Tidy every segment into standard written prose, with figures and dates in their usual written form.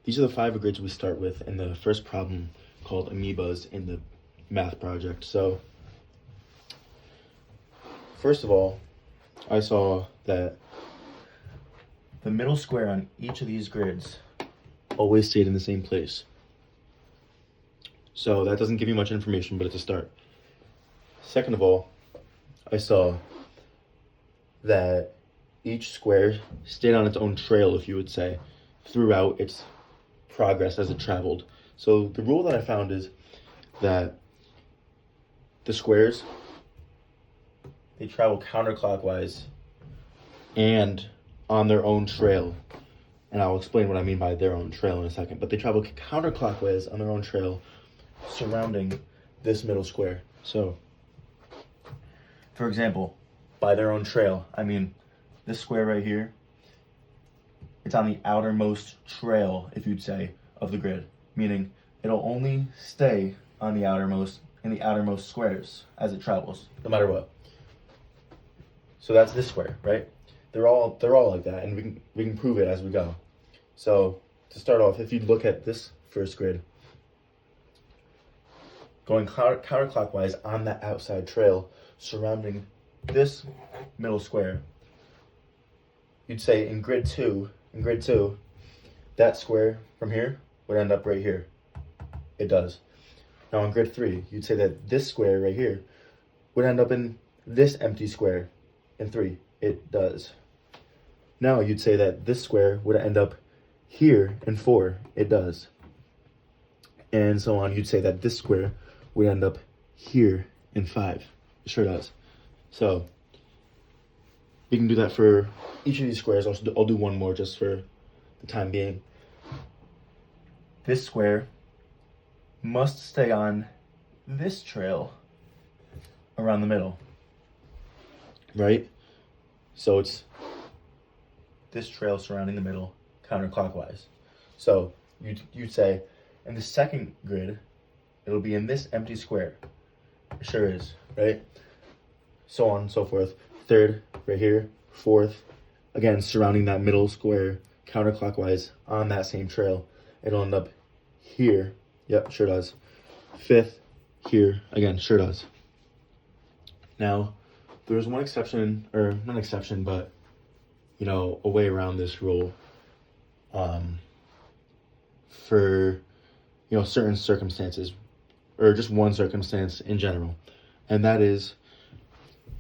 These are the 5 grids we start with in the first problem called amoebas in the math project. So first of all, I saw that the middle square on each of these grids always stayed in the same place. So that doesn't give you much information, but it's a start. Second of all, I saw that each square stayed on its own trail, if you would say, throughout its progress as it traveled. So the rule that I found is that the squares, they travel counterclockwise and on their own trail. And I'll explain what I mean by their own trail in a second. But they travel counterclockwise on their own trail surrounding this middle square. So, for example, by their own trail, I mean this square right here, it's on the outermost trail, if you'd say, of the grid, meaning it'll only stay on the outermost squares as it travels, no matter what. So that's this square, right? They're all like that, and we can prove it as we go. So to start off, if you look at this first grid, going counterclockwise on that outside trail surrounding this middle square, you'd say in grid two, that square from here would end up right here. It does. Now in grid 3, you'd say that this square right here would end up in this empty square in 3. It does. Now you'd say that this square would end up here in 4. It does. And so on. You'd say that this square would end up here in 5. It sure does. So we can do that for each of these squares. I'll do one more just for the time being. This square must stay on this trail around the middle, right? So it's this trail surrounding the middle counterclockwise. So you'd say in the second grid, it'll be in this empty square. It sure is, right? So on and so forth. Third, right here. Fourth, again, surrounding that middle square counterclockwise on that same trail. It'll end up here. Yep, sure does. Fifth, here, again, sure does. Now, there's one exception, or not exception, but, you know, a way around this rule for, you know, certain circumstances, or just one circumstance in general. And that is,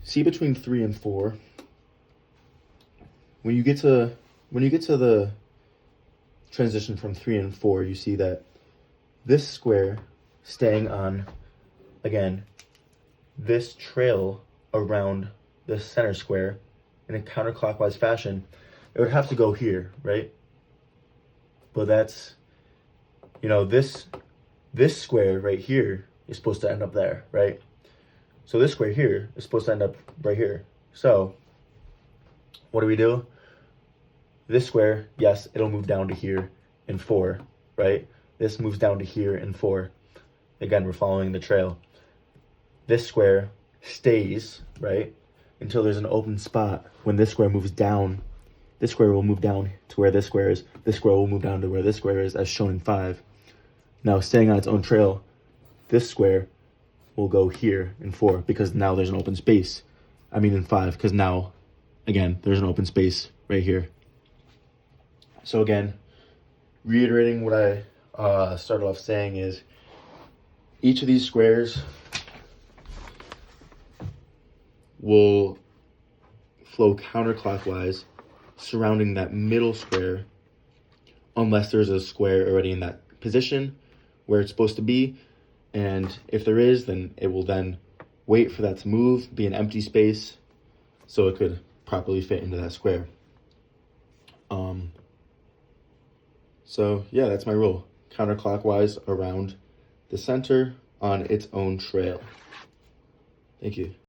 see between 3 and 4, when you get to the transition from 3 and 4, you see that this square staying on, again, this trail around the center square in a counterclockwise fashion, it would have to go here, right? But that's, you know, this square right here is supposed to end up there, right? So this square here is supposed to end up right here. So what do? This square, yes, it'll move down to here in 4, right? This moves down to here in 4. Again, we're following the trail. This square stays, right, until there's an open spot. When this square moves down, this square will move down to where this square is. This square will move down to where this square is, as shown in 5. Now, staying on its own trail, this square will go here in 4 because now there's an open space. I mean in 5 because now, again, there's an open space right here. So again, reiterating what I started off saying is each of these squares will flow counterclockwise surrounding that middle square unless there's a square already in that position where it's supposed to be. And if there is, then it will then wait for that to move, be an empty space, so it could properly fit into that square. So yeah, that's my rule. Counterclockwise around the center on its own trail. Thank you.